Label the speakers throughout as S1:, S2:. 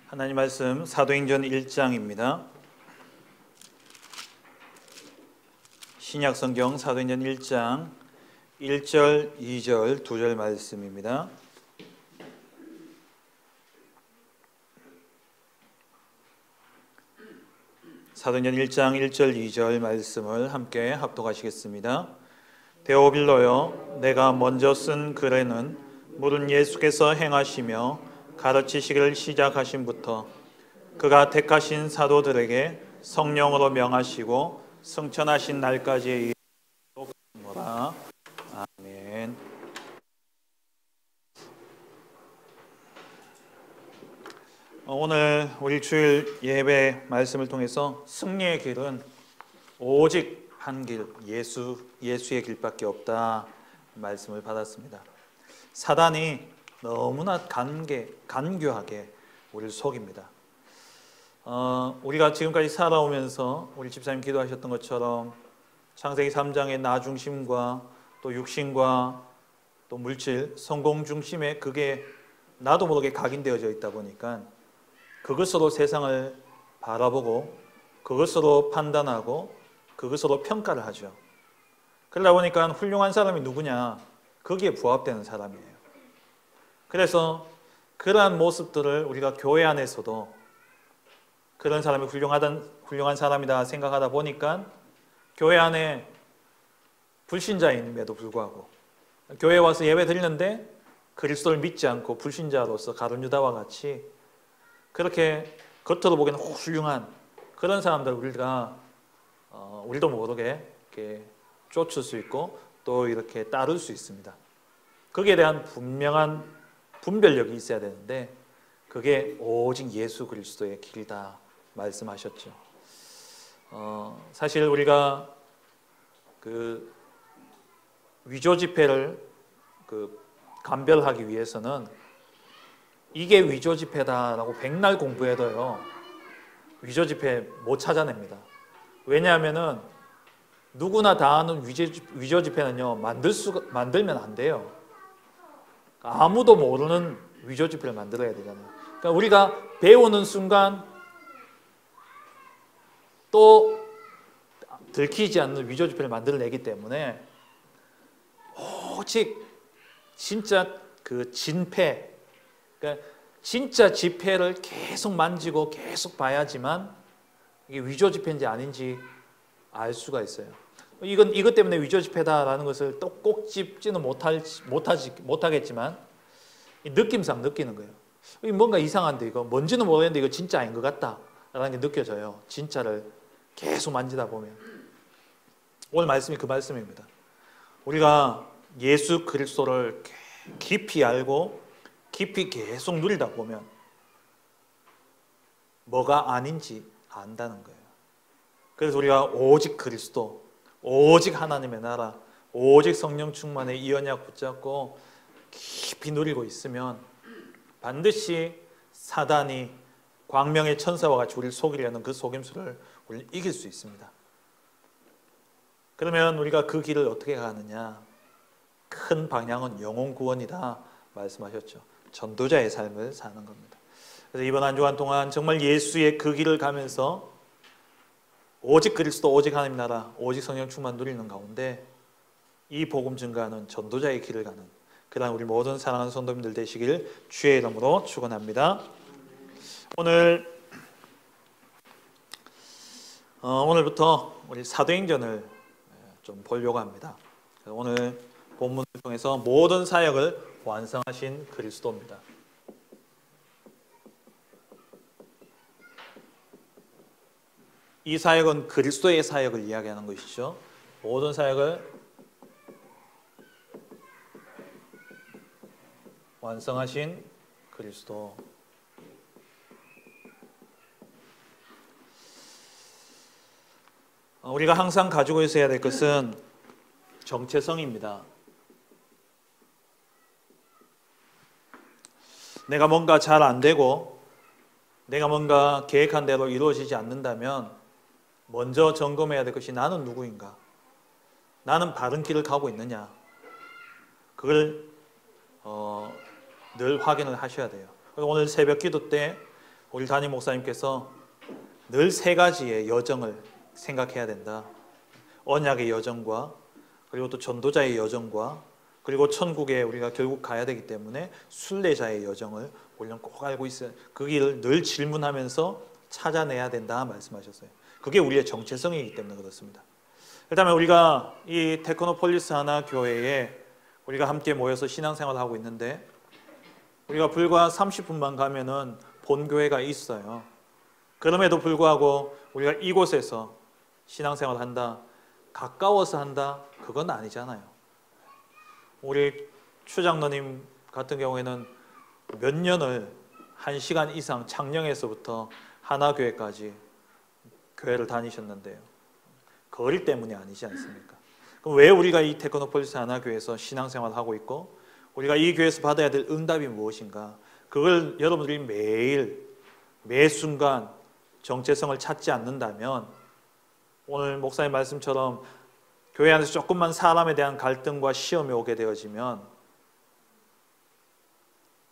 S1: 하나님 말씀 사도행전 1장입니다. 신약 성경 사도행전 1장 1절, 2절, 2절 말씀입니다. 사도행전 1장 1절, 2절 말씀을 함께 합독하시겠습니다. 데오빌로여, 내가 먼저 쓴 글에는 모든 예수께서 행하시며 가르치시기를 시작하신부터 그가 택하신 사도들에게 성령으로 명하시고 승천하신 날까지의 일이라. 아멘. 오늘 우리 주일 예배 말씀을 통해서 승리의 길은 오직 한 길, 예수의 길밖에 없다 말씀을 받았습니다. 사단이 너무나 간교하게 우리를 속입니다. 우리가 지금까지 살아오면서 우리 집사님 기도하셨던 것처럼 창세기 3장의 나 중심과 또 육신과 또 물질, 성공 중심에 그게 나도 모르게 각인되어져 있다 보니까 그것으로 세상을 바라보고 그것으로 판단하고 그것으로 평가를 하죠. 그러다 보니까 훌륭한 사람이 누구냐? 거기에 부합되는 사람이에요. 그래서 그러한 모습들을 우리가 교회 안에서도 그런 사람이 훌륭한 사람이다 생각하다 보니까 교회 안에 불신자임에도 불구하고 교회에 와서 예배 드리는데 그리스도를 믿지 않고 불신자로서 가룟 유다와 같이 그렇게 겉으로 보기에는 훌륭한 그런 사람들 우리도 모르게 이렇게 쫓을 수 있고 또 이렇게 따를 수 있습니다. 거기에 대한 분명한 분별력이 있어야 되는데 그게 오직 예수 그리스도의 길이다 말씀하셨죠. 사실 우리가 그 위조 지폐를 감별하기 위해서는 이게 위조 지폐다라고 백날 공부해도요 위조 지폐 못 찾아냅니다. 왜냐하면은 누구나 다 아는 위조 지폐는요 만들면 안 돼요. 아무도 모르는 위조 지폐를 만들어야 되잖아요. 그러니까 우리가 배우는 순간 또 들키지 않는 위조 지폐를 만들어내기 때문에 오직 진짜 그 진폐, 그러니까 진짜 지폐를 계속 만지고 계속 봐야지만 이게 위조 지폐인지 아닌지 알 수가 있어요. 이것 때문에 위조 지폐다라는 것을 또 꼭 찝지는 못하겠지만 느낌상 느끼는 거예요. 뭔가 이상한데 이거 뭔지는 모르겠는데 이거 진짜 아닌 것 같다라는 게 느껴져요. 진짜를 계속 만지다 보면. 오늘 말씀이 그 말씀입니다. 우리가 예수 그리스도를 깊이 알고 깊이 계속 누리다 보면 뭐가 아닌지 안다는 거예요. 그래서 우리가 오직 그리스도, 오직 하나님의 나라, 오직 성령 충만의 이 언약 붙잡고 깊이 누리고 있으면 반드시 사단이 광명의 천사와 같이 우리를 속이려는 그 속임수를 우리는 이길 수 있습니다. 그러면 우리가 그 길을 어떻게 가느냐? 큰 방향은 영혼 구원이다 말씀하셨죠. 전도자의 삶을 사는 겁니다. 그래서 이번 한 주간 동안 정말 예수의 그 길을 가면서 오직 그리스도, 오직 하나님 나라, 오직 성령 충만 누리는 가운데 이 복음 증거하는 전도자의 길을 가는 그러한 우리 모든 사랑하는 성도님들 되시길 주의 이름으로 축원합니다. 오늘부터 우리 사도행전을 좀 보려고 합니다. 오늘 본문을 통해서 모든 사역을 완성하신 그리스도입니다. 이 사역은 그리스도의 사역을 이야기하는 것이죠. 모든 사역을 완성하신 그리스도. 우리가 항상 가지고 있어야 될 것은 정체성입니다. 내가 뭔가 잘 안 되고 내가 뭔가 계획한 대로 이루어지지 않는다면 먼저 점검해야 될 것이 나는 누구인가? 나는 바른 길을 가고 있느냐? 그걸 늘 확인을 하셔야 돼요. 오늘 새벽 기도 때 우리 담임 목사님께서 늘 세 가지의 여정을 생각해야 된다. 언약의 여정과 그리고 또 전도자의 여정과 그리고 천국에 우리가 결국 가야 되기 때문에 순례자의 여정을 우리는 꼭 알고 있어요. 그 길을 늘 질문하면서 찾아내야 된다 말씀하셨어요. 그게 우리의 정체성이기 때문에 그렇습니다. 그렇다면 우리가 이 테크노폴리스 하나 교회에 우리가 함께 모여서 신앙생활을 하고 있는데 우리가 불과 30분만 가면은 본교회가 있어요. 그럼에도 불구하고 우리가 이곳에서 신앙생활을 한다, 가까워서 한다, 그건 아니잖아요. 우리 추장로님 같은 경우에는 몇 년을 1시간 이상 창녕에서부터 하나교회까지 교회를 다니셨는데요. 거리 때문이 아니지 않습니까? 그럼 왜 우리가 이 테크노폴리스 하나교회에서 신앙생활을 하고 있고 우리가 이 교회에서 받아야 될 응답이 무엇인가? 그걸 여러분들이 매일 매 순간 정체성을 찾지 않는다면 오늘 목사님 말씀처럼 교회 안에서 조금만 사람에 대한 갈등과 시험이 오게 되어지면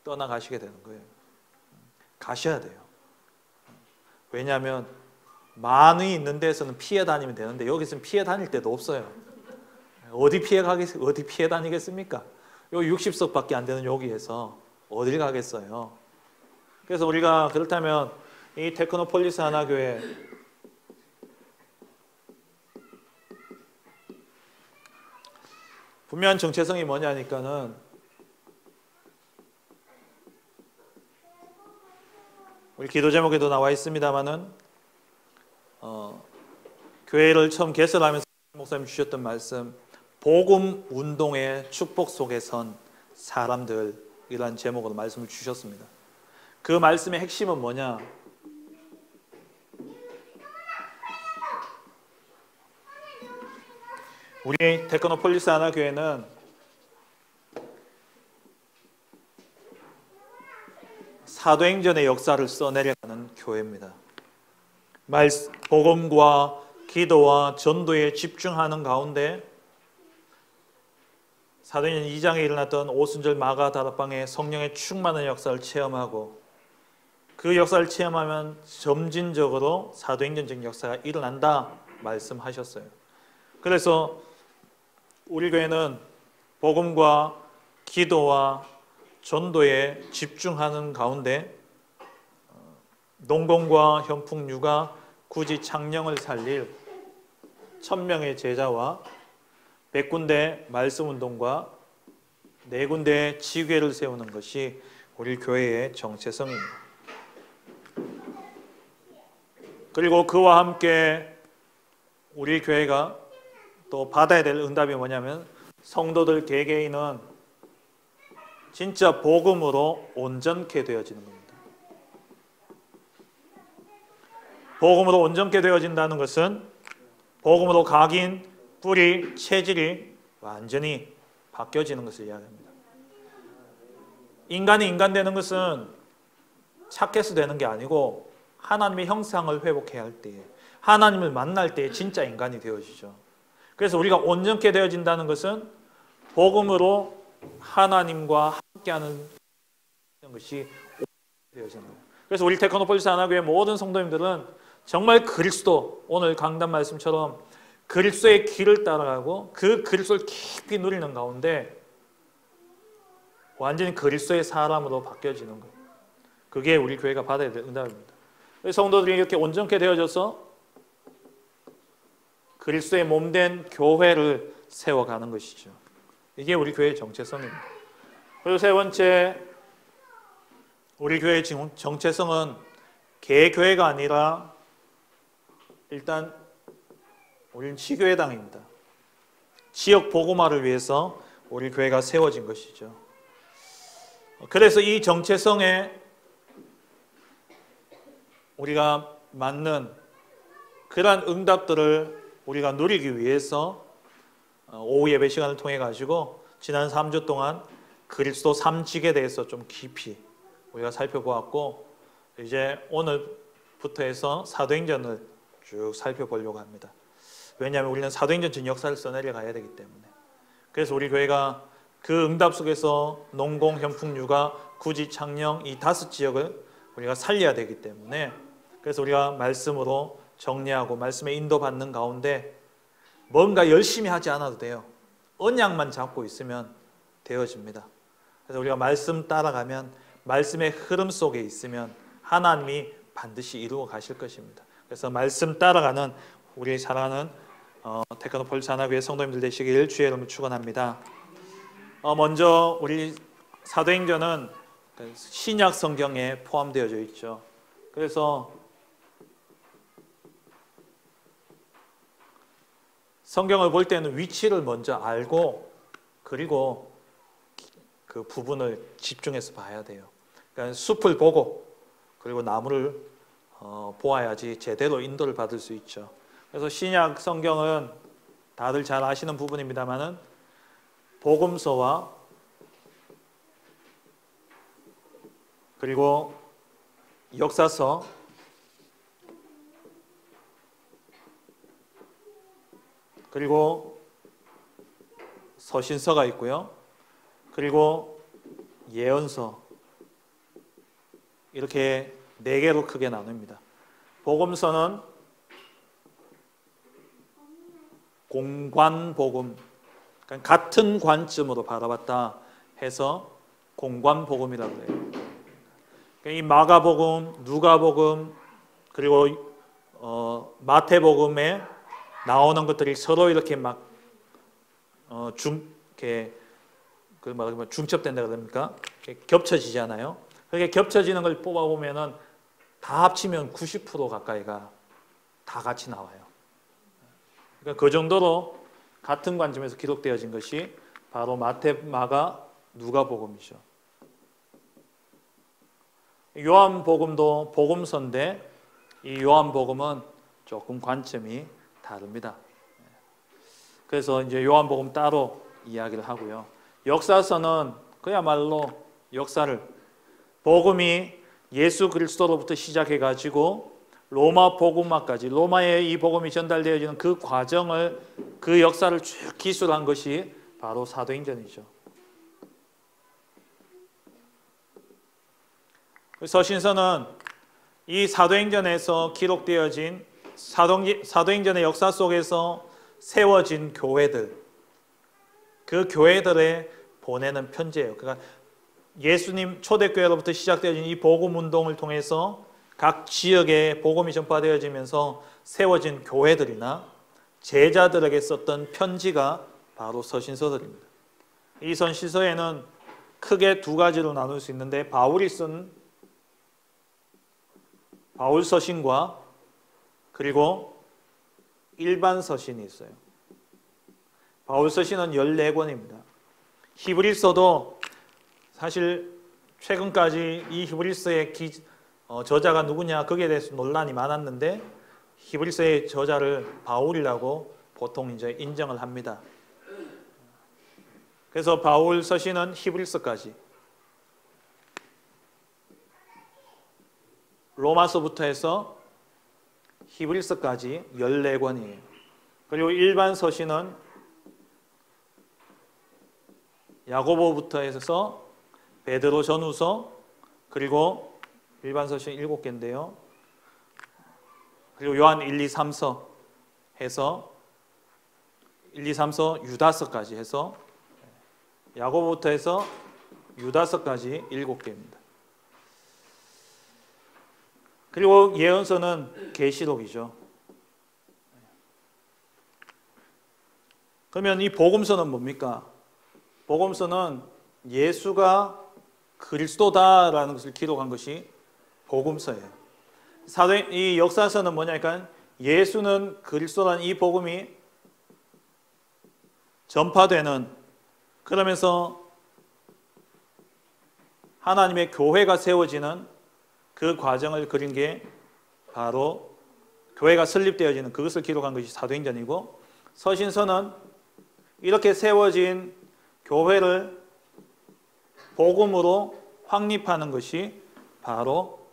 S1: 떠나가시게 되는 거예요. 가셔야 돼요. 왜냐하면 많이 있는 데서는 피해 다니면 되는데 여기서는 피해 다닐 데도 없어요. 어디 피해 다니겠습니까? 요 60석밖에 안 되는 여기에서 어딜 가겠어요? 그래서 우리가 그렇다면 이 테크노폴리스 하나교회 분명한 정체성이 뭐냐니까는 우리 기도 제목에도 나와 있습니다만은 교회를 처음 개설하면서 목사님 주셨던 말씀 복음 운동의 축복 속에 선 사람들이라는 제목으로 말씀을 주셨습니다. 그 말씀의 핵심은 뭐냐? 우리 테크노폴리스 하나교회는 사도행전의 역사를 써내려가는 교회입니다. 복음과 기도와 전도에 집중하는 가운데 사도행전 2장에 일어났던 오순절 마가 다락방의 성령의 충만한 역사를 체험하고 그 역사를 체험하면 점진적으로 사도행전적인 역사가 일어난다 말씀하셨어요. 그래서 우리 교회는 복음과 기도와 전도에 집중하는 가운데 농공과 현풍유가 굳이 창녕을 살릴 1000명의 제자와 100군데 말씀운동과 4군데 지교회를 세우는 것이 우리 교회의 정체성입니다. 그리고 그와 함께 우리 교회가 또 받아야 될 응답이 뭐냐면 성도들 개개인은 진짜 복음으로 온전케 되어지는 겁니다. 복음으로 온전케 되어진다는 것은 복음으로 각인, 뿌리, 체질이 완전히 바뀌어지는 것을 이야기합니다. 인간이 인간 되는 것은 착해서 되는 게 아니고 하나님의 형상을 회복해야 할 때에 하나님을 만날 때에 진짜 인간이 되어지죠. 그래서 우리가 온전케 되어진다는 것은 복음으로 하나님과 함께하는 것이 되어지는 거예요. 그래서 우리 테크노폴리스 하나교회 모든 성도님들은 정말 그리스도, 오늘 강단 말씀처럼 그리스도의 길을 따라가고 그 그리스도를 깊이 누리는 가운데 완전히 그리스도의 사람으로 바뀌어지는 거예요. 그게 우리 교회가 받아야 될 응답입니다. 성도들이 이렇게 온전케 되어져서 그리스도의 몸된 교회를 세워가는 것이죠. 이게 우리 교회의 정체성입니다. 그리고 세 번째, 우리 교회의 정체성은 개교회가 아니라 일단 우리는 지교회당입니다. 지역 복음화를 위해서 우리 교회가 세워진 것이죠. 그래서 이 정체성에 우리가 맞는 그러한 응답들을 우리가 누리기 위해서 오후 예배 시간을 통해 가지고 지난 3주 동안 그리스도 삼직에 대해서 좀 깊이 우리가 살펴보았고 이제 오늘부터 해서 사도행전을 쭉 살펴보려고 합니다. 왜냐하면 우리는 사도행전 전 역사를 써내려 가야 되기 때문에. 그래서 우리 교회가 그 응답 속에서 농공, 현풍, 유가, 구지, 창녕 이 5 지역을 우리가 살려야 되기 때문에, 그래서 우리가 말씀으로 정리하고 말씀에 인도받는 가운데 뭔가 열심히 하지 않아도 돼요. 언약만 잡고 있으면 되어집니다. 그래서 우리가 말씀 따라가면, 말씀의 흐름 속에 있으면 하나님이 반드시 이루어 가실 것입니다. 그래서 말씀 따라가는 우리 사랑하는 테크노 폴리스 하나교회 성도님들 되시길 주의 이름으로 축원합니다. 먼저 우리 사도행전은 신약 성경에 포함되어져 있죠. 그래서 성경을 볼 때는 위치를 먼저 알고, 그리고 그 부분을 집중해서 봐야 돼요. 그러니까 숲을 보고 그리고 나무를 보아야지 제대로 인도를 받을 수 있죠. 그래서 신약 성경은 다들 잘 아시는 부분입니다만은 복음서와 그리고 역사서, 그리고 서신서가 있고요. 그리고 예언서, 이렇게 4개로 크게 나눕니다. 복음서는 공관복음, 그러니까 같은 관점으로 바라봤다 해서 공관복음이라고 해요. 이 마가복음, 누가복음, 그리고 마태복음에 나오는 것들이 서로 이렇게 막 중첩된다 그럽니까? 겹쳐지잖아요. 그렇게 겹쳐지는 걸 뽑아보면은 다 합치면 90% 가까이가 다 같이 나와요. 그러니까 그 정도로 같은 관점에서 기록되어진 것이 바로 마태, 마가, 누가복음이죠. 요한복음도 복음서인데 이 요한복음은 조금 관점이 다릅니다. 그래서 이제 요한복음 따로 이야기를 하고요. 역사서는 그야말로 역사를, 복음이 예수 그리스도로부터 시작해 가지고 로마 복음화까지, 로마에 이 복음이 전달되어지는 그 과정을, 그 역사를 쭉 기술한 것이 바로 사도행전이죠. 서신서는 이 사도행전에서 기록되어진 사도행전의 역사 속에서 세워진 교회들, 그 교회들에 보내는 편지예요. 그러니까 예수님 초대교회로부터 시작되어진 이 복음 운동을 통해서 각 지역에 복음이 전파되어지면서 세워진 교회들이나 제자들에게 썼던 편지가 바로 서신서들입니다. 이 서신서에는 크게 2가지로 나눌 수 있는데, 바울이 쓴 바울 서신과 그리고 일반 서신이 있어요. 바울 서신은 14권입니다. 히브리서도 사실 최근까지 이 히브리서의 저자가 누구냐, 거기에 대해서 논란이 많았는데 히브리서의 저자를 바울이라고 보통 이제 인정을 합니다. 그래서 바울 서신은 히브리서까지, 로마서부터 해서 히브리서까지 14권이에요. 그리고 일반 서신은 야고보부터 해서 베드로 전후서, 그리고 일반 서신 7개인데요. 그리고 요한 1, 2, 3서 해서 1, 2, 3서 유다서까지 해서 야고보부터 해서 유다서까지 7개입니다. 그리고 예언서는 계시록이죠. 그러면 이 복음서는 뭡니까? 복음서는 예수가 그리스도다라는 것을 기록한 것이 복음서예요. 이 역사서는 뭐냐니까 예수는 그리스도라는 이 복음이 전파되는, 그러면서 하나님의 교회가 세워지는 그 과정을 그린 게 바로 교회가 설립되어지는, 그것을 기록한 것이 사도행전이고, 서신서는 이렇게 세워진 교회를 복음으로 확립하는 것이 바로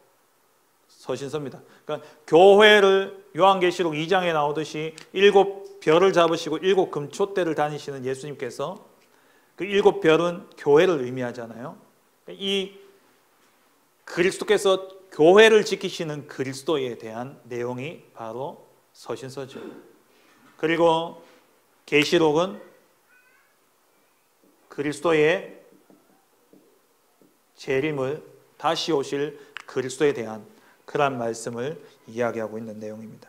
S1: 서신서입니다. 그러니까 교회를 요한계시록 2장에 나오듯이 7별을 잡으시고 7금초대를 다니시는 예수님께서 그 7별은 교회를 의미하잖아요. 이 그리스도께서 교회를 지키시는 그리스도에 대한 내용이 바로 서신서죠. 그리고 계시록은 그리스도의 재림을 다시 오실 그리스도에 대한 그런 말씀을 이야기하고 있는 내용입니다.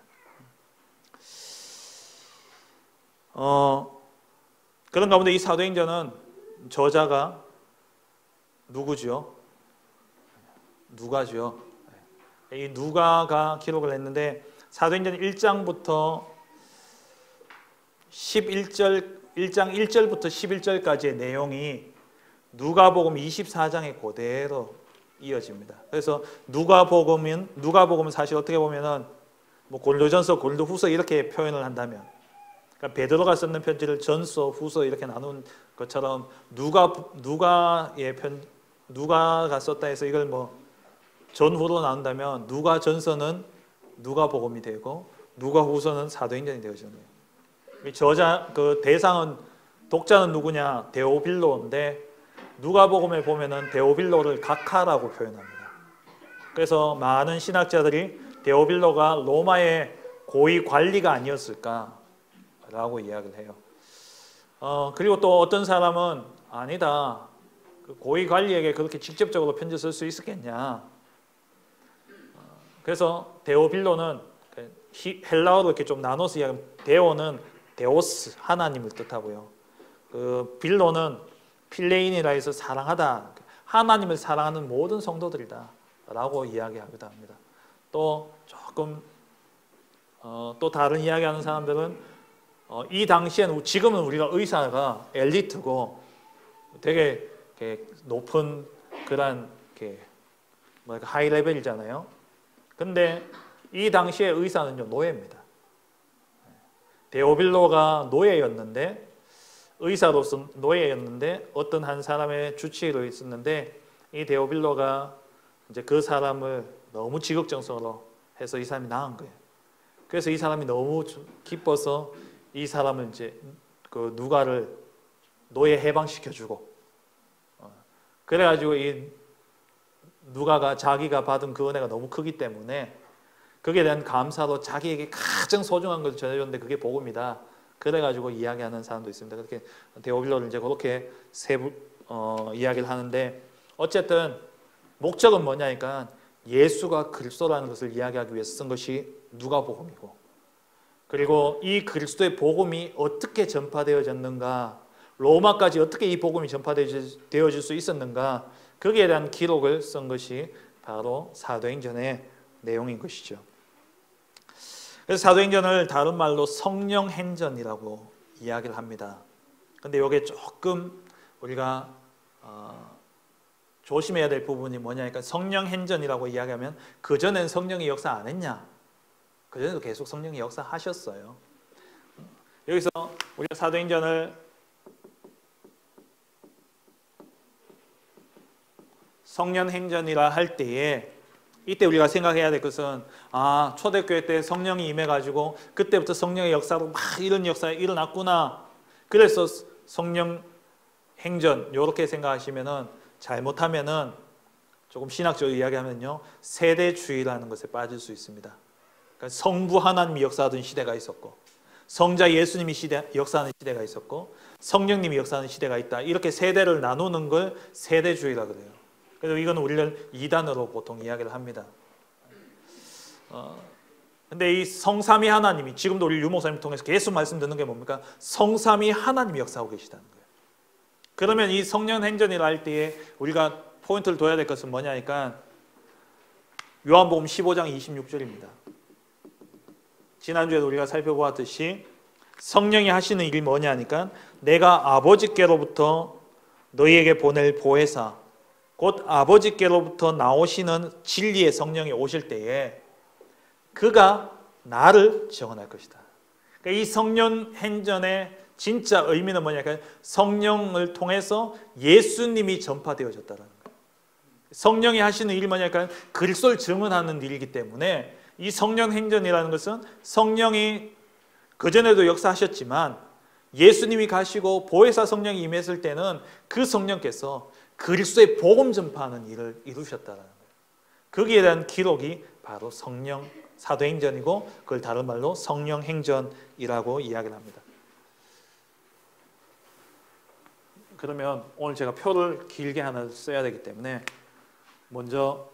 S1: 그런 가운데 이 사도행전은 저자가 누구죠? 누가죠. 이 누가가 기록을 했는데 사도행전 1장부터 1장 1절부터 11절까지의 내용이 누가복음 24장에 그대로 이어집니다. 그래서 누가복음은 사실 어떻게 보면은 뭐 고린도전서, 고린도후서 이렇게 표현을 한다면, 그러니까 베드로가 썼는 편지를 전서, 후서 이렇게 나눈 것처럼 누가가 썼다 해서 이걸 뭐 전후로 나눈다면 누가전서는 누가복음이 되고 누가후서는 사도행전이 되어지는 거예요. 그 대상은, 독자는 누구냐? 데오빌로인데 누가복음에 보면은 데오빌로를 각하라고 표현합니다. 그래서 많은 신학자들이 데오빌로가 로마의 고위 관리가 아니었을까라고 이야기를 해요. 그리고 또 어떤 사람은 아니다, 그 고위 관리에게 그렇게 직접적으로 편지 쓸 수 있었겠냐. 그래서 데오빌로는 헬라어로 이렇게 좀 나눠서 이야기하면, 데오는 데오스, 하나님을 뜻하고요. 그 빌로는 필레인이라 해서 사랑하다, 하나님을 사랑하는 모든 성도들이다 라고 이야기하기도 합니다. 또 조금 또 다른 이야기하는 사람들은 이 당시에는, 지금은 우리가 의사가 엘리트고 되게 높은 그런 하이 레벨이잖아요. 근데 이 당시의 의사는요, 노예입니다. 데오빌로가 노예였는데, 의사로서 노예였는데 어떤 한 사람의 주치의로 있었는데, 이 데오빌로가 이제 그 사람을 너무 지극정성으로 해서 이 사람이 나은 거예요. 그래서 이 사람이 너무 기뻐서 이 사람을 이제 그 누가를 노예 해방시켜주고, 그래가지고 이 누가가 자기가 받은 그 은혜가 너무 크기 때문에 거기에 대한 감사로 자기에게 가장 소중한 것을 전해줬는데 그게 복음이다. 그래가지고 이야기하는 사람도 있습니다. 그렇게 데오빌로를 이제 그렇게 이야기를 하는데, 어쨌든 목적은 뭐냐니까 예수가 그리스도라는 것을 이야기하기 위해서 쓴 것이 누가복음이고, 그리고 이 그리스도의 복음이 어떻게 전파되어졌는가, 로마까지 어떻게 이 복음이 전파되어질 수 있었는가, 거기에 대한 기록을 쓴 것이 바로 사도행전의 내용인 것이죠. 그래서 사도행전을 다른 말로 성령행전이라고 이야기를 합니다. 근데 이게 조금 우리가 조심해야 될 부분이 뭐냐니까, 성령행전이라고 이야기하면 그전엔 성령이 역사 안 했냐? 그전에도 계속 성령이 역사하셨어요. 여기서 우리가 사도행전을 성령행전이라 할 때에, 이때 우리가 생각해야 될 것은, 초대교회 때 성령이 임해가지고 그때부터 성령의 역사로 막 이런 역사가 일어났구나, 그래서 성령 행전 이렇게 생각하시면은, 잘못하면은 조금 신학적으로 이야기하면요, 세대주의라는 것에 빠질 수 있습니다. 그러니까 성부 하나님이 역사하던 시대가 있었고, 성자 예수님이 역사하는 시대가 있었고, 성령님이 역사하는 시대가 있다, 이렇게 세대를 나누는 걸 세대주의라 그래요. 그래서 이건 우리를 이단으로 보통 이야기를 합니다. 근데 이 성삼위 하나님이, 지금도 우리 유목사님 통해서 계속 말씀 듣는 게 뭡니까? 성삼위 하나님이 역사하고 계시다는 거예요. 그러면 이 성령 행전이라 할 때에 우리가 포인트를 둬야 될 것은 뭐냐니까, 요한복음 15장 26절입니다. 지난주에도 우리가 살펴보았듯이 성령이 하시는 일이 뭐냐니까, 내가 아버지께로부터 너희에게 보낼 보혜사, 곧 아버지께로부터 나오시는 진리의 성령이 오실 때에 그가 나를 증언할 것이다. 그러니까 이 성령 행전의 진짜 의미는 뭐냐니까, 성령을 통해서 예수님이 전파되어졌다는 거예요. 성령이 하시는 일이 뭐냐니까, 그리스도를 증언하는 일이기 때문에 이 성령 행전이라는 것은 성령이 그전에도 역사하셨지만 예수님이 가시고 보혜사 성령이 임했을 때는 그 성령께서 그리스도의 복음 전파하는 일을 이루셨다는 거예요. 거기에 대한 기록이 바로 성령 사도행전이고 그걸 다른 말로 성령행전이라고 이야기를 합니다. 그러면 오늘 제가 표를 길게 하나 써야 되기 때문에 먼저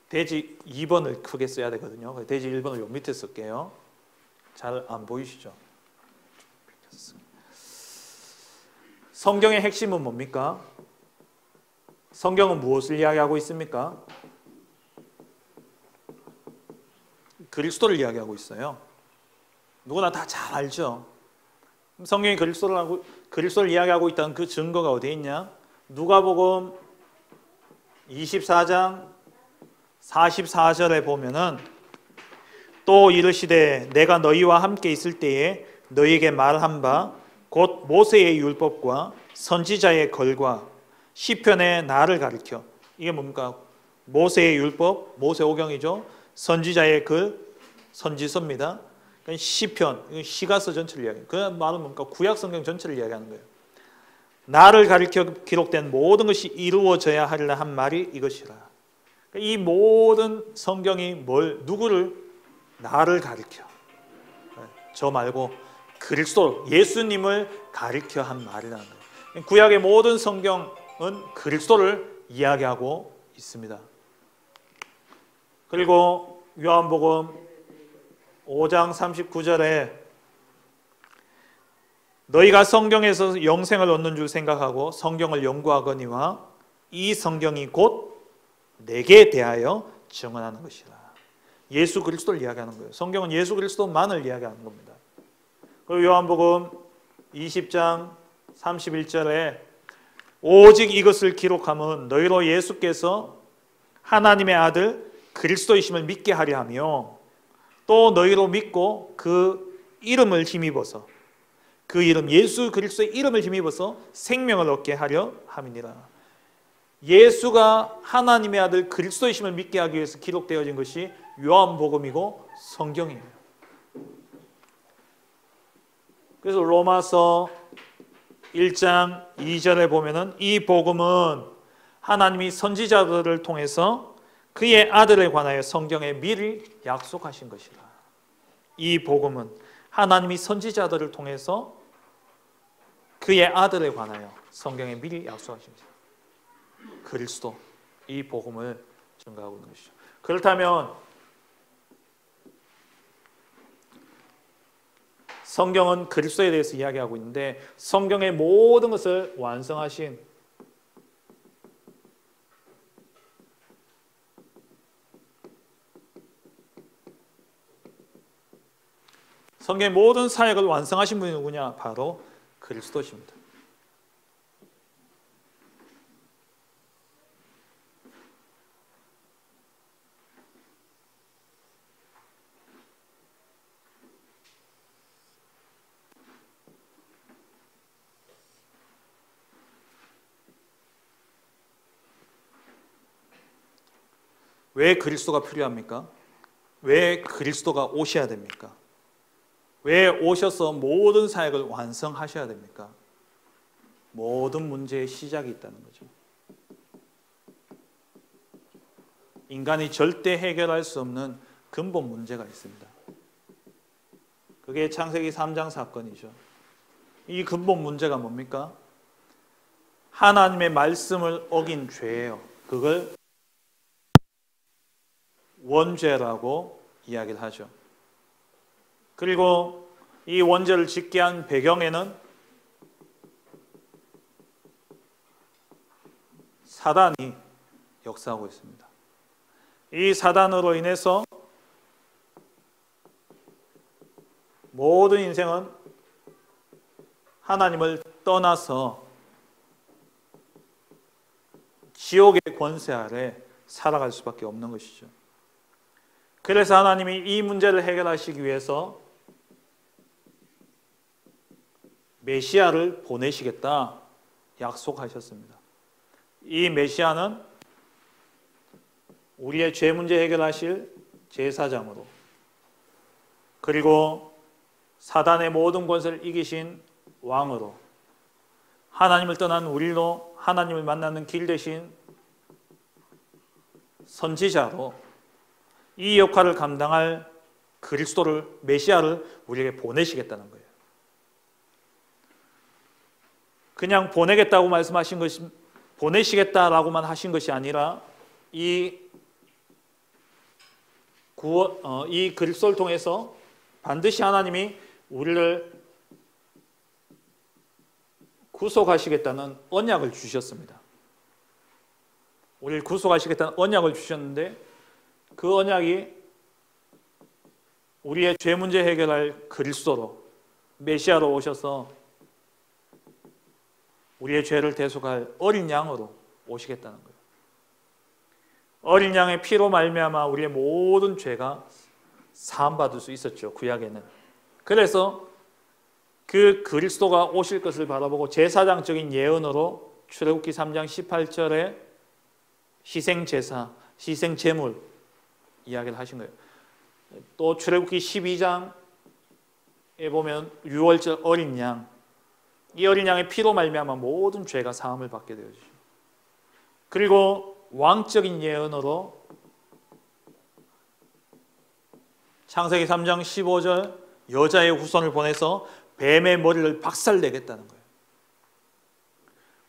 S1: 대지 2번을 크게 써야 되거든요. 대지 1번을 요 밑에 쓸게요. 잘 안 보이시죠? 성경의 핵심은 뭡니까? 성경은 무엇을 이야기하고 있습니까? 그리스도를 이야기하고 있어요. 누구나 다 잘 알죠. 성경이 그리스도를 이야기하고 있다는 그 증거가 어디에 있냐? 누가복음 24장 44절에 보면은 또 이르시되 내가 너희와 함께 있을 때에 너희에게 말한 바 곧 모세의 율법과 선지자의 글과 시편의 나를 가리켜. 이게 뭡니까? 모세의 율법, 모세오경이죠. 선지자의 글, 선지서입니다. 시편, 시가서 전체를 이야기해요. 그 말은 뭡니까? 구약성경 전체를 이야기하는 거예요. 나를 가리켜 기록된 모든 것이 이루어져야 하리라 한 말이 이것이라. 이 모든 성경이 누구를? 나를 가리켜. 저 말고 그리스도, 예수님을 가리켜 한 말이라는 거예요. 구약의 모든 성경은 그리스도를 이야기하고 있습니다. 그리고 요한복음 5장 39절에 너희가 성경에서 영생을 얻는 줄 생각하고 성경을 연구하거니와 이 성경이 곧 내게 대하여 증언하는 것이라. 예수 그리스도를 이야기하는 거예요. 성경은 예수 그리스도만을 이야기하는 겁니다. 그리고 요한복음 20장 31절에 오직 이것을 기록함은 너희로 예수께서 하나님의 아들 그리스도이심을 믿게 하려 하며 또 너희로 믿고 그 이름을 힘입어서 그 이름 예수 그리스도의 이름을 힘입어서 생명을 얻게 하려 함이니라. 예수가 하나님의 아들 그리스도이심을 믿게 하기 위해서 기록되어진 것이 요한복음이고 성경이에요. 그래서 로마서 1장 2절에 보면은 이 복음은 하나님이 선지자들을 통해서 그의 아들에 관하여 성경에 미리 약속하신 것이라. 이 복음은 하나님이 선지자들을 통해서 그의 아들에 관하여 성경에 미리 약속하신 것이라. 그리스도, 이 복음을 증거하고 있는 것이죠. 그렇다면 성경은 그리스도에 대해서 이야기하고 있는데 성경의 모든 것을 완성하신 성경의 모든 사역을 완성하신 분이 누구냐? 바로 그리스도십니다. 왜 그리스도가 필요합니까? 왜 그리스도가 오셔야 됩니까? 왜 오셔서 모든 사역을 완성하셔야 됩니까? 모든 문제의 시작이 있다는 거죠. 인간이 절대 해결할 수 없는 근본 문제가 있습니다. 그게 창세기 3장 사건이죠. 이 근본 문제가 뭡니까? 하나님의 말씀을 어긴 죄예요. 그걸 원죄라고 이야기를 하죠. 그리고 이 원죄를 짓게 한 배경에는 사단이 역사하고 있습니다. 이 사단으로 인해서 모든 인생은 하나님을 떠나서 지옥의 권세 아래 살아갈 수밖에 없는 것이죠. 그래서 하나님이 이 문제를 해결하시기 위해서 메시아를 보내시겠다 약속하셨습니다. 이 메시아는 우리의 죄 문제 해결하실 제사장으로, 그리고 사단의 모든 권세를 이기신 왕으로, 하나님을 떠난 우리로 하나님을 만나는 길 대신 선지자로 이 역할을 감당할 그리스도를, 메시아를 우리에게 보내시겠다는 거예요. 그냥 보내겠다고 말씀하신 것이, 보내시겠다라고만 하신 것이 아니라 이 그리스도를 통해서 반드시 하나님이 우리를 구속하시겠다는 언약을 주셨습니다. 우리를 구속하시겠다는 언약을 주셨는데, 그 언약이 우리의 죄 문제 해결할 그리스도로, 메시아로 오셔서 우리의 죄를 대속할 어린 양으로 오시겠다는 거예요. 어린 양의 피로 말미암아 우리의 모든 죄가 사함받을 수 있었죠, 구약에는. 그래서 그 그리스도가 오실 것을 바라보고 제사장적인 예언으로 출애굽기 3장 18절에 희생제사, 희생제물 이야기를 하신 거예요. 또 출애굽기 12장에 보면 유월절 어린 양, 이 어린 양의 피로 말미암아 모든 죄가 사함을 받게 되어지죠. 그리고 왕적인 예언으로 창세기 3장 15절 여자의 후손을 보내서 뱀의 머리를 박살내겠다는 거예요.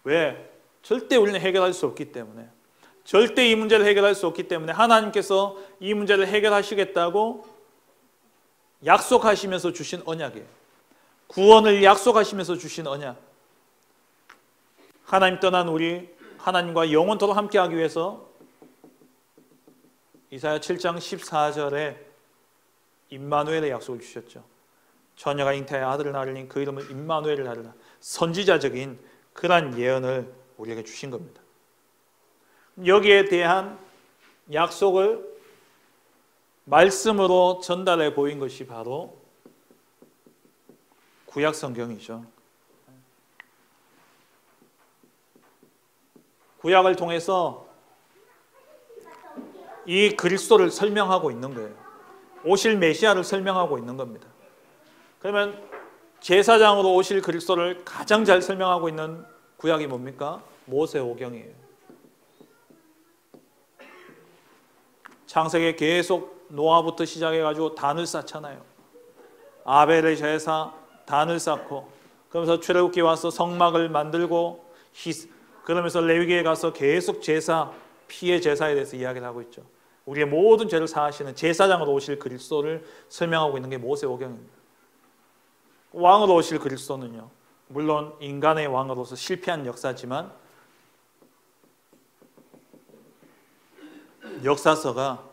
S1: 왜? 절대 우리는 해결할 수 없기 때문에, 절대 이 문제를 해결할 수 없기 때문에 하나님께서 이 문제를 해결하시겠다고 약속하시면서 주신 언약이에요. 구원을 약속하시면서 주신 언약. 하나님 떠난 우리, 하나님과 영원토록 함께하기 위해서 이사야 7장 14절에 임마누엘의 약속을 주셨죠. 처녀가 잉태하여 아들을 낳으리니 그 이름을 임마누엘을 하리라. 선지자적인 그러한 예언을 우리에게 주신 겁니다. 여기에 대한 약속을 말씀으로 전달해 보인 것이 바로 구약 성경이죠. 구약을 통해서 이 그리스도를 설명하고 있는 거예요. 오실 메시아를 설명하고 있는 겁니다. 그러면 제사장으로 오실 그리스도를 가장 잘 설명하고 있는 구약이 뭡니까? 모세오경이에요. 창세기에 계속 노아부터 시작해가지고 단을 쌓잖아요. 아벨의 제사, 단을 쌓고, 그러면서 출애굽기 와서 성막을 만들고, 그러면서 레위기에 가서 계속 제사, 피의 제사에 대해서 이야기를 하고 있죠. 우리의 모든 죄를 사하시는 제사장으로 오실 그리스도를 설명하고 있는 게 모세오경입니다. 왕으로 오실 그리스도는요, 물론 인간의 왕으로서 실패한 역사지만 역사서가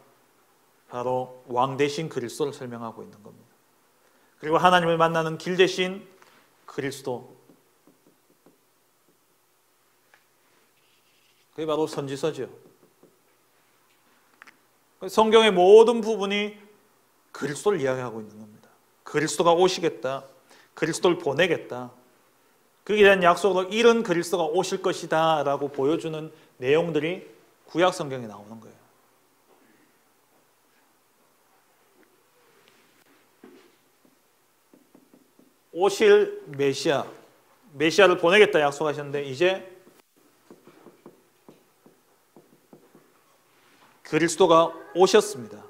S1: 바로 왕 대신 그리스도를 설명하고 있는 겁니다. 그리고 하나님을 만나는 길 대신 그리스도, 그게 바로 선지서죠. 성경의 모든 부분이 그리스도를 이야기하고 있는 겁니다. 그리스도가 오시겠다, 그리스도를 보내겠다, 그에 대한 약속으로 이런 그리스도가 오실 것이다 라고 보여주는 내용들이 구약 성경에 나오는 거예요. 오실 메시아를 보내겠다 약속하셨는데 이제 그리스도가 오셨습니다.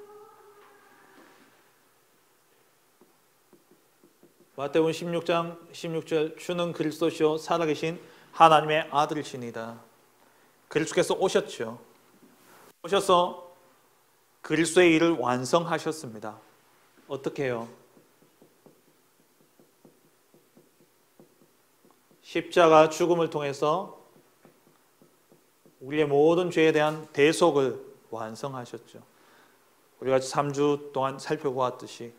S1: 마태복음 16장 16절 주는 그리스도시요 살아계신 하나님의 아들이시니다. 그리스도께서 오셨죠. 오셔서 그리스도의 일을 완성하셨습니다. 어떻게 해요? 십자가 죽음을 통해서 우리의 모든 죄에 대한 대속을 완성하셨죠. 우리가 3주 동안 살펴보았듯이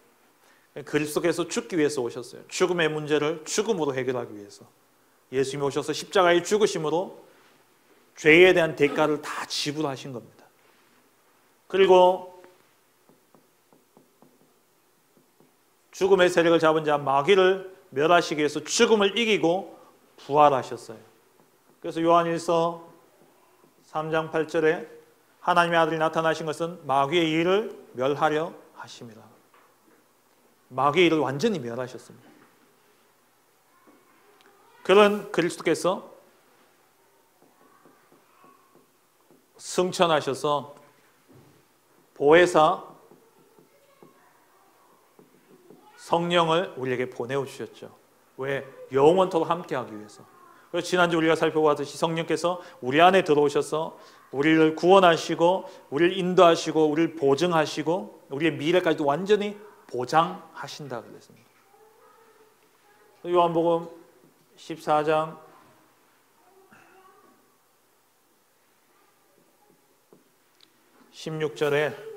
S1: 그리스도께서 죽기 위해서 오셨어요. 죽음의 문제를 죽음으로 해결하기 위해서 예수님이 오셔서 십자가의 죽으심으로 죄에 대한 대가를 다 지불하신 겁니다. 그리고 죽음의 세력을 잡은 자 마귀를 멸하시기 위해서 죽음을 이기고 부활하셨어요. 그래서 요한일서 3장 8절에 하나님의 아들이 나타나신 것은 마귀의 일을 멸하려 하심이라. 마귀의 일을 완전히 멸하셨습니다. 그런 그리스도께서 승천하셔서 보혜사 성령을 우리에게 보내주셨죠. 왜? 영원토록 함께하기 위해서. 그래서 지난주 우리가 살펴보았듯이 성령께서 우리 안에 들어오셔서 우리를 구원하시고 우리를 인도하시고 우리를 보증하시고 우리의 미래까지도 완전히 보장하신다 그랬습니다. 요한복음 14장 16절에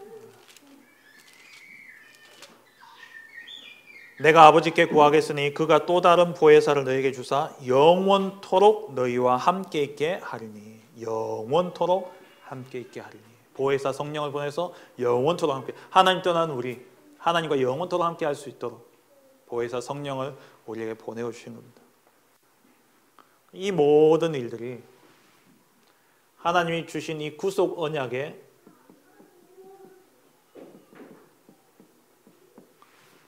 S1: 내가 아버지께 구하겠으니 그가 또 다른 보혜사를 너희에게 주사 영원토록 너희와 함께 있게 하리니. 영원토록 함께 있게 하리니. 보혜사 성령을 보내서 영원토록 함께, 하나님 떠난 우리 하나님과 영원토록 함께 할 수 있도록 보혜사 성령을 우리에게 보내주신 겁니다. 이 모든 일들이 하나님이 주신 이 구속 언약의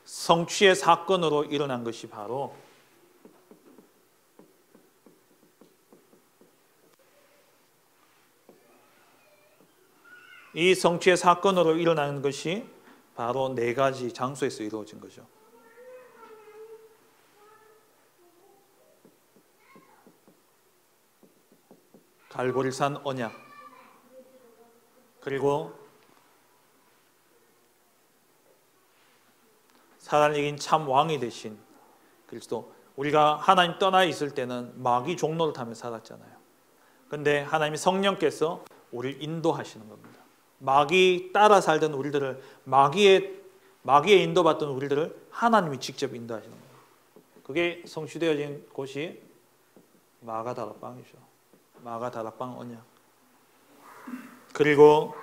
S1: 성취의 사건으로 일어난 것이 바로 이 성취의 사건으로 일어나는 것이 바로 네 가지 장소에서 이루어진 거죠. 갈보리산 언약, 그리고 사단을 이긴 참 왕이 되신 그리스도. 우리가 하나님 떠나 있을 때는 마귀 종로를 타며 살았잖아요. 그런데 하나님이 성령께서 우리를 인도하시는 겁니다. 마귀 따라 살던 우리들을, 마귀에 인도받던 우리들을 하나님이 직접 인도하시는 거예요. 그게 성취되어진 곳이 마가다락방이죠. 마가다락방 언약. 그리고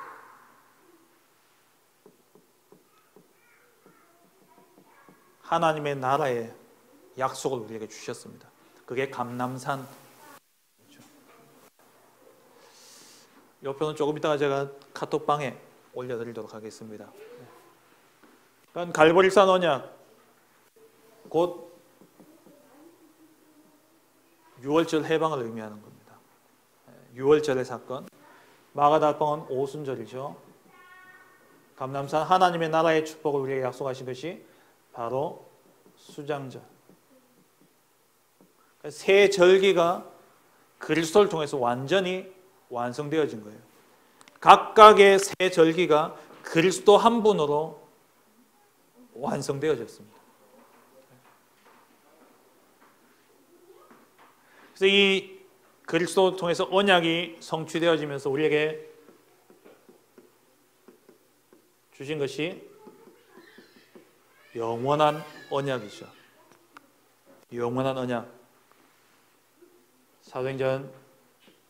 S1: 하나님의 나라의 약속을 우리에게 주셨습니다. 그게 감람산. 이 표는 조금 이따가 제가 카톡방에 올려드리도록 하겠습니다. 그러니까 갈보리산 언약, 곧 6월절 해방을 의미하는 겁니다. 6월절의 사건. 마가다락방은 오순절이죠. 감람산, 하나님의 나라의 축복을 우리에게 약속하신 것이 바로 수장절. 세 절기가 그리스도를 통해서 완전히 완성되어진 거예요. 각각의 세 절기가 그리스도 한 분으로 완성되어졌습니다. 그래서 이 그리스도를 통해서 언약이 성취되어지면서 우리에게 주신 것이 영원한 언약이죠. 영원한 언약. 사도행전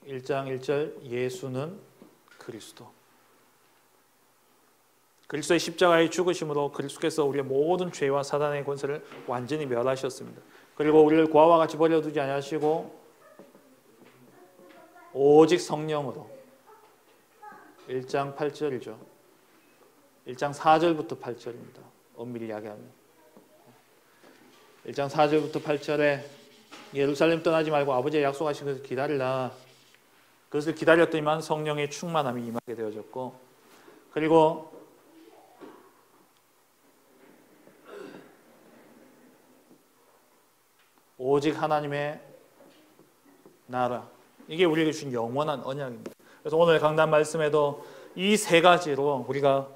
S1: 1장 1절 예수는 그리스도. 그리스도의 십자가의 죽으심으로 그리스도께서 우리의 모든 죄와 사단의 권세를 완전히 멸하셨습니다. 그리고 우리를 고아와 같이 버려두지 아니하시고 오직 성령으로 1장 8절이죠. 1장 4절부터 8절입니다. 엄밀히 이야기하면 1장 4절부터 8절에 예루살렘 떠나지 말고 아버지의 약속하신 것을 기다리라. 그것을 기다렸더니만 성령의 충만함이 임하게 되어졌고, 그리고 오직 하나님의 나라, 이게 우리에게 주신 영원한 언약입니다. 그래서 오늘 강단 말씀에도 이 세 가지로 우리가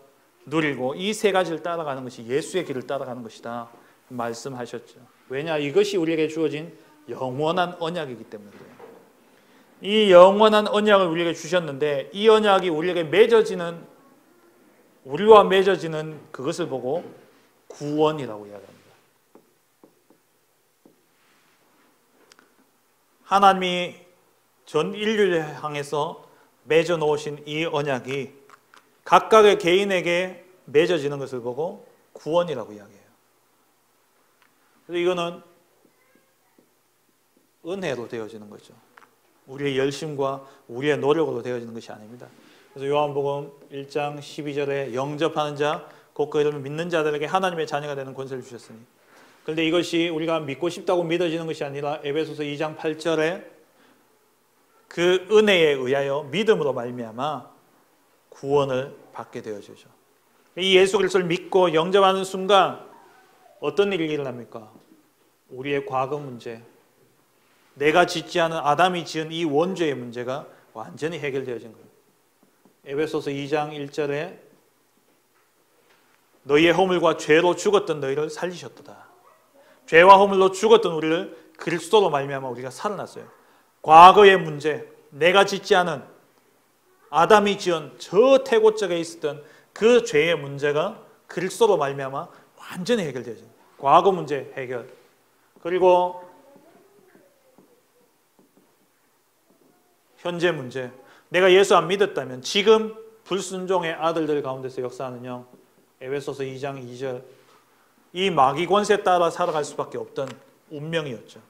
S1: 누리고 이 세 가지를 따라가는 것이 예수의 길을 따라가는 것이다 말씀하셨죠. 왜냐? 이것이 우리에게 주어진 영원한 언약이기 때문에 그래요. 이 영원한 언약을 우리에게 주셨는데 이 언약이 우리에게 맺어지는, 우리와 맺어지는 그것을 보고 구원이라고 이야기합니다. 하나님이 전 인류를 향해서 맺어 놓으신 이 언약이 각각의 개인에게 맺어지는 것을 보고 구원이라고 이야기해요. 그래서 이거는 은혜로 되어지는 거죠. 우리의 열심과 우리의 노력으로 되어지는 것이 아닙니다. 그래서 요한복음 1장 12절에 영접하는 자, 곧 그 이름을 믿는 자들에게 하나님의 자녀가 되는 권세를 주셨으니. 그런데 이것이 우리가 믿고 싶다고 믿어지는 것이 아니라 에베소서 2장 8절에 그 은혜에 의하여 믿음으로 말미암아 구원을 받게 되어지죠. 이 예수 그리스도를 믿고 영접하는 순간 어떤 일이 일어납니까? 우리의 과거 문제, 내가 짓지 않은 아담이 지은 이 원죄의 문제가 완전히 해결되어진 거예요. 에베소서 2장 1절에 너희의 허물과 죄로 죽었던 너희를 살리셨도다. 죄와 허물로 죽었던 우리를 그리스도로 말미암아 우리가 살아났어요. 과거의 문제, 내가 짓지 않은 아담이 지은 저 태고적에 있었던 그 죄의 문제가 그리스도로 말미암아 완전히 해결되어진 거예요. 과거 문제 해결. 그리고 현재 문제, 내가 예수 안 믿었다면 지금 불순종의 아들들 가운데서 역사하는 영, 에베소서 2장 2절, 이 마귀 권세에 따라 살아갈 수밖에 없던 운명이었죠.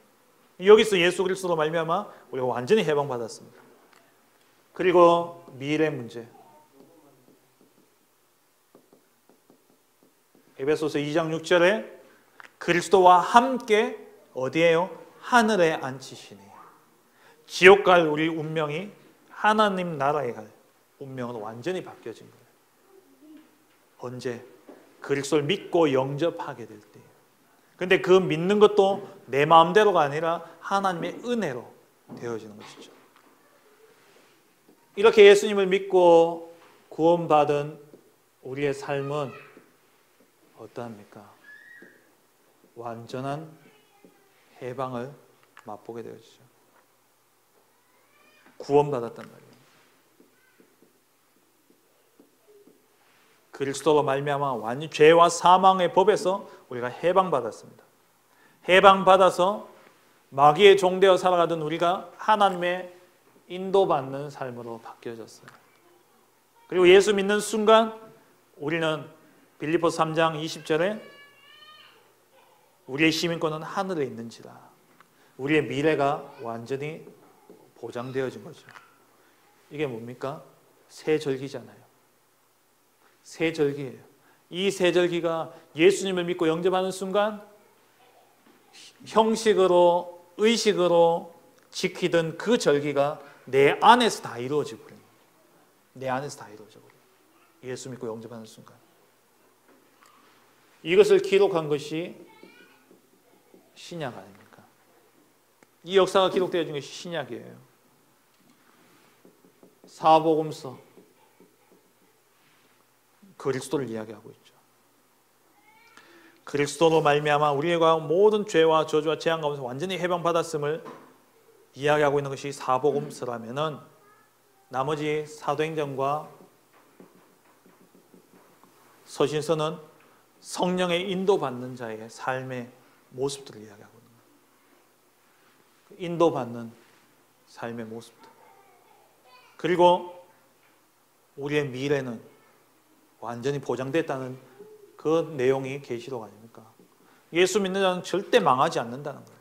S1: 여기서 예수 그리스도로 말미암아 우리가 완전히 해방받았습니다. 그리고 미래 문제, 에베소서 2장 6절에 그리스도와 함께 어디에요? 하늘에 앉히시니 지옥 갈 우리 운명이 하나님 나라에 갈 운명으로 완전히 바뀌어진 거예요. 언제? 그리스도를 믿고 영접하게 될 때. 근데 그 믿는 것도 내 마음대로가 아니라 하나님의 은혜로 되어지는 것이죠. 이렇게 예수님을 믿고 구원받은 우리의 삶은 어떠합니까? 완전한 해방을 맛보게 되어지죠. 구원받았단 말이에요. 그리스도로 말미암아 완전 죄와 사망의 법에서 우리가 해방받았습니다. 해방받아서 마귀의 종되어 살아가던 우리가 하나님의 인도받는 삶으로 바뀌어졌어요. 그리고 예수 믿는 순간 우리는 빌립보서 3장 20절에 우리의 시민권은 하늘에 있는지라, 우리의 미래가 완전히 보장되어진 거죠. 이게 뭡니까? 세절기잖아요. 세절기예요. 이 세절기가 예수님을 믿고 영접하는 순간 형식으로 의식으로 지키던 그 절기가 내 안에서 다 이루어지고 그래요. 내 안에서 다 이루어져 버려요. 예수 믿고 영접하는 순간. 이것을 기록한 것이 신약 아닙니까? 이 역사가 기록되어진 것이 신약이에요. 사복음서, 그리스도를 이야기하고 있죠. 그리스도로 말미암아 우리가 모든 죄와 저주와 재앙 가운데서 완전히 해방받았음을 이야기하고 있는 것이 사복음서라면은 나머지 사도행전과 서신서는 성령의 인도받는 자의 삶의 모습들을 이야기하고 있는 거예요. 인도받는 삶의 모습들. 그리고 우리의 미래는 완전히 보장됐다는 그 내용이 계시록 아닙니까? 예수 믿는 자는 절대 망하지 않는다는 거예요.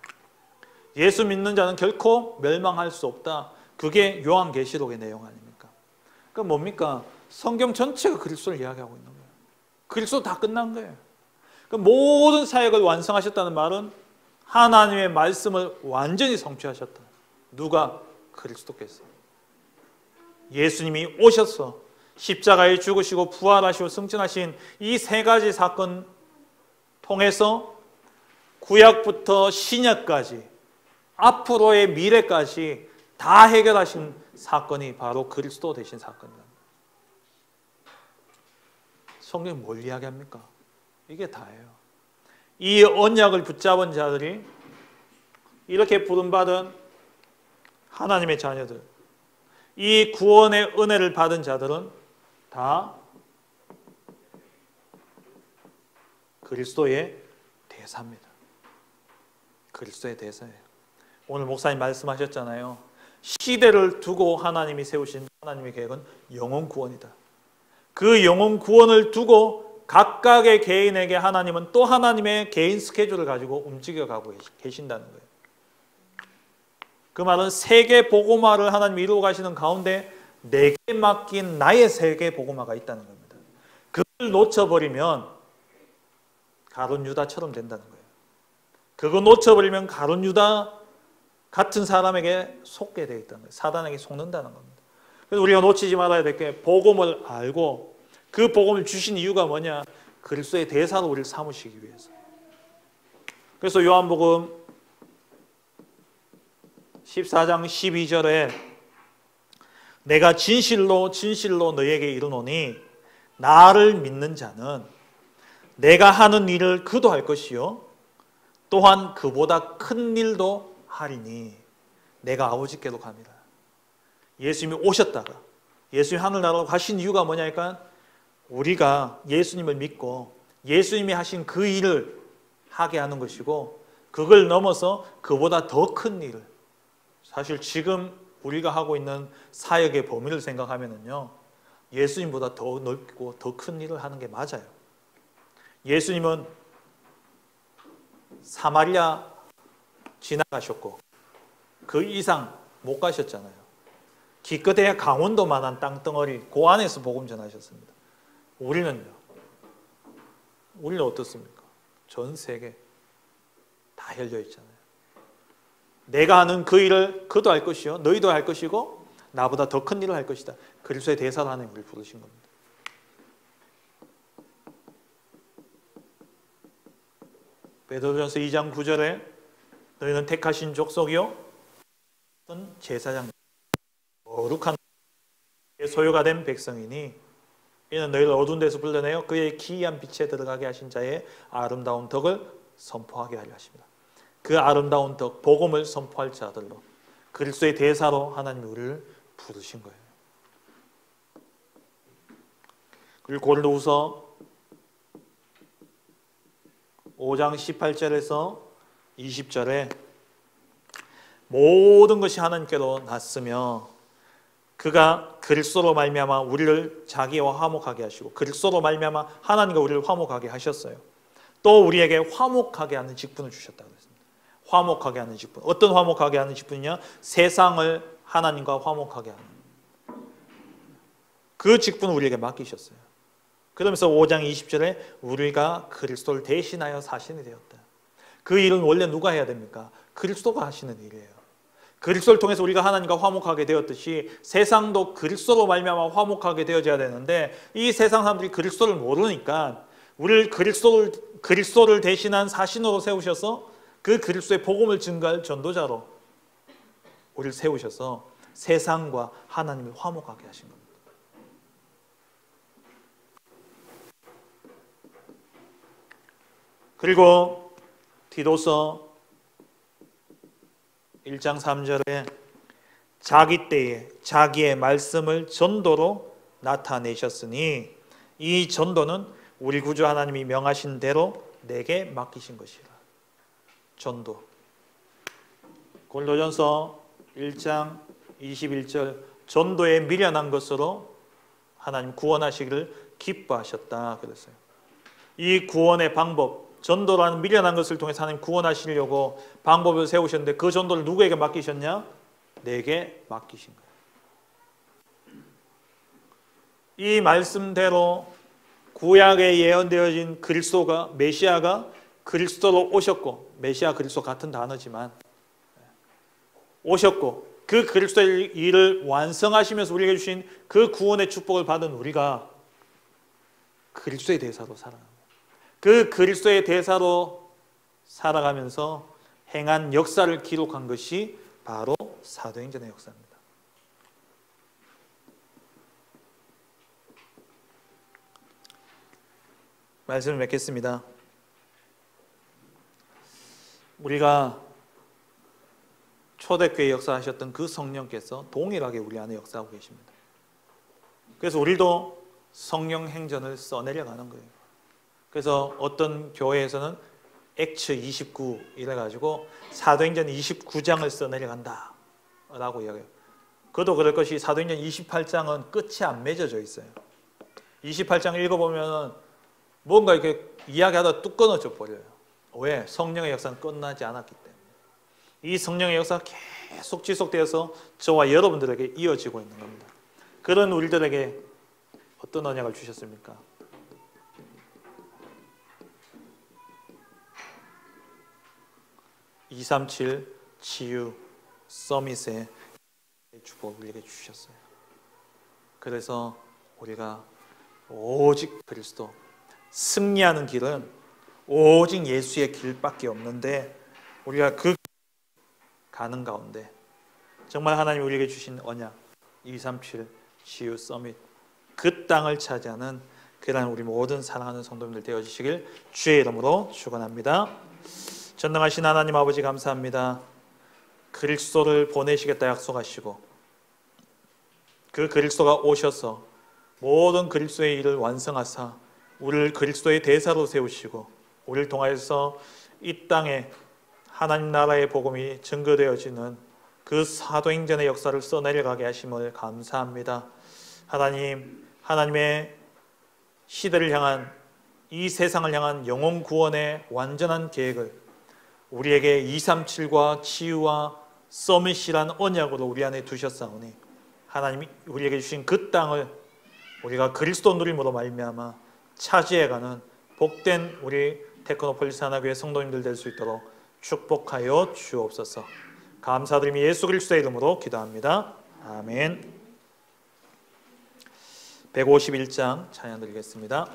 S1: 예수 믿는 자는 결코 멸망할 수 없다. 그게 요한계시록의 내용 아닙니까? 그 뭡니까? 성경 전체가 그리스도를 이야기하고 있는 거예요. 그리스도 다 끝난 거예요. 그 모든 사역을 완성하셨다는 말은 하나님의 말씀을 완전히 성취하셨다. 누가? 그리스도께서. 예수님이 오셔서 십자가에 죽으시고 부활하시고 승천하신 이 세 가지 사건 통해서 구약부터 신약까지 앞으로의 미래까지 다 해결하신 사건이 바로 그리스도 되신 사건입니다. 성경이 뭘 이야기합니까? 이게 다예요. 이 언약을 붙잡은 자들이 이렇게 부름받은 하나님의 자녀들, 이 구원의 은혜를 받은 자들은 다 그리스도의 대사입니다. 그리스도의 대사예요. 오늘 목사님 말씀하셨잖아요. 시대를 두고 하나님이 세우신 하나님의 계획은 영혼 구원이다. 그 영혼 구원을 두고 각각의 개인에게 하나님은 또 하나님의 개인 스케줄을 가지고 움직여가고 계신다는 거예요. 그 말은 세계 복음화를 하나님이 이루어 가시는 가운데 내게 맡긴 나의 세계 복음화가 있다는 겁니다. 그걸 놓쳐버리면 가룟 유다처럼 된다는 거예요. 그거 놓쳐버리면 가룟 유다 같은 사람에게 속게 되어 있다는 거예요. 사단에게 속는다는 겁니다. 그래서 우리가 놓치지 말아야 될 게 복음을 알고 그 복음을 주신 이유가 뭐냐? 그리스도의 대사로 우리를 삼으시기 위해서. 그래서 요한복음 14장 12절에 내가 진실로 진실로 너희에게 이르노니 나를 믿는 자는 내가 하는 일을 그도 할 것이요 또한 그보다 큰 일도 하리니 내가 아버지께로 갑니다. 예수님이 오셨다가 예수님이 하늘나라로 가신 이유가 뭐냐니까 우리가 예수님을 믿고 예수님이 하신 그 일을 하게 하는 것이고 그걸 넘어서 그보다 더 큰 일을 사실 지금 우리가 하고 있는 사역의 범위를 생각하면요 예수님보다 더 넓고 더 큰 일을 하는 게 맞아요. 예수님은 사마리아 지나가셨고 그 이상 못 가셨잖아요. 기껏해야 강원도만한 땅덩어리 그 안에서 복음 전하셨습니다. 우리는 어떻습니까? 전 세계 다 열려 있잖아요. 내가 하는 그 일을 그도 할 것이요 너희도 할 것이고 나보다 더 큰 일을 할 것이다. 그리스도의 대사로 하나님 우리를 부르신 겁니다. 베드로전서 2장 9절에 너희는 택하신 족속이요 어떤 제사장 거룩한 소유가 된 백성이니 이는 너희를 어두운 데서 불러내어 그의 기이한 빛에 들어가게 하신 자의 아름다운 덕을 선포하게 하려 하십니다. 그 아름다운 덕, 복음을 선포할 자들로 그리스도의 대사로 하나님이 우리를 부르신 거예요. 그리고 고린도후서 5장 18절에서 20절에 모든 것이 하나님께로 났으며 그가 그리스도로 말미암아 우리를 자기와 화목하게 하시고 그리스도로 말미암아 하나님과 우리를 화목하게 하셨어요. 또 우리에게 화목하게 하는 직분을 주셨다고 했습니다. 화목하게 하는 직분. 어떤 화목하게 하는 직분이냐? 세상을 하나님과 화목하게 하는 그 직분을 우리에게 맡기셨어요. 그러면서 5장 20절에 우리가 그리스도를 대신하여 사신이 되었다. 그 일은 원래 누가 해야 됩니까? 그리스도가 하시는 일이에요. 그리스도를 통해서 우리가 하나님과 화목하게 되었듯이 세상도 그리스도로 말미암아 화목하게 되어져야 되는데 이 세상 사람들이 그리스도를 모르니까 우리를 그리스도를 대신한 사신으로 세우셔서 그 그리스도의 복음을 증거할 전도자로 우리를 세우셔서 세상과 하나님을 화목하게 하신 겁니다. 그리고 디도서 1장 3절에 자기 때에 자기의 말씀을 전도로 나타내셨으니 이 전도는 우리 구주 하나님이 명하신 대로 내게 맡기신 것이라. 전도. 고린도전서 1장 21절 전도에 미련한 것으로 하나님 구원하시기를 기뻐하셨다 그랬어요. 이 구원의 방법 전도라는 미련한 것을 통해서 하나님 구원하시려고 방법을 세우셨는데 그 전도를 누구에게 맡기셨냐? 내게 맡기신 거예요. 이 말씀대로 구약에 예언되어진 그리스도가 메시아가 그리스도로 오셨고 메시아 그리스도 같은 단어지만 오셨고 그 그리스도의 일을 완성하시면서 우리에게 주신 그 구원의 축복을 받은 우리가 그리스도의 대사로 살아갑니다. 그 그리스도의 대사로 살아가면서 행한 역사를 기록한 것이 바로 사도행전의 역사입니다. 말씀을 맺겠습니다. 우리가 초대교회 역사하셨던 그 성령께서 동일하게 우리 안에 역사하고 계십니다. 그래서 우리도 성령 행전을 써내려가는 거예요. 그래서 어떤 교회에서는 액츠 29 이래가지고 사도행전 29장을 써내려간다 라고 이야기해요. 그도 그럴 것이 사도행전 28장은 끝이 안 맺어져 있어요. 28장 읽어보면 뭔가 이렇게 이야기하다 뚝 끊어져 버려요. 왜? 성령의 역사는 끝나지 않았기 때문에. 이 성령의 역사가 계속 지속되어서 저와 여러분들에게 이어지고 있는 겁니다. 그런 우리들에게 어떤 언약을 주셨습니까? 237 치유 서밋의 축복을 우리에게 주셨어요. 그래서 우리가 오직 그리스도. 승리하는 길은 오직 예수의 길밖에 없는데 우리가 그 가는 가운데 정말 하나님 우리에게 주신 언약 237 CU 서밋 그 땅을 차지하는 그러한 우리 모든 사랑하는 성도님들 되어주시길 주의 이름으로 축원합니다. 전능하신 하나님 아버지 감사합니다. 그리스도를 보내시겠다 약속하시고 그 그리스도가 오셔서 모든 그리스도의 일을 완성하사 우리를 그리스도의 대사로 세우시고 우리를 통하여서 이 땅에 하나님 나라의 복음이 증거되어지는 그 사도행전의 역사를 써내려가게 하심을 감사합니다. 하나님, 하나님의 시대를 향한 이 세상을 향한 영혼 구원의 완전한 계획을 우리에게 237과 치유와 서밋이란 언약으로 우리 안에 두셨사오니 하나님이 우리에게 주신 그 땅을 우리가 그리스도 누림으로 말미암아 차지해가는 복된 우리 테크노폴리스 하나교회 성도님들 될 수 있도록 축복하여 주옵소서. 감사드리며 예수 그리스도의 이름으로 기도합니다. 아멘. 151장 찬양 드리겠습니다.